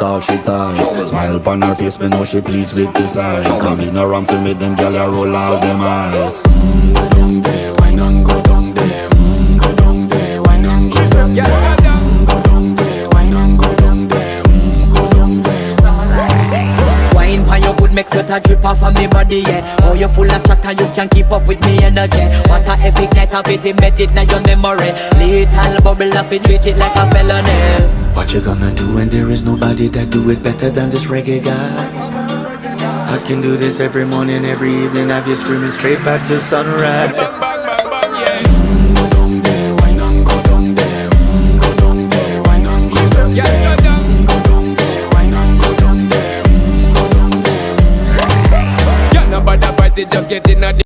all she ties. Smile upon her face, me know she pleased with this eyes. Come in around to make them gyal a roll out them eyes. Go down there, wine and go down there. Go down there, wine and go down there. Go down there, wine and go down there. Go down there. Wine for your good makes sweat a drip off of me body, yeah. Oh, you full of chatter, you can keep up with me energy. What a epic night of it, embedded in your memory. Little bubble up, it treat it like a felony. What you gonna do when there is nobody that do it better than this reggae guy? I can do this every morning, every evening, have you screaming straight back to sunrise.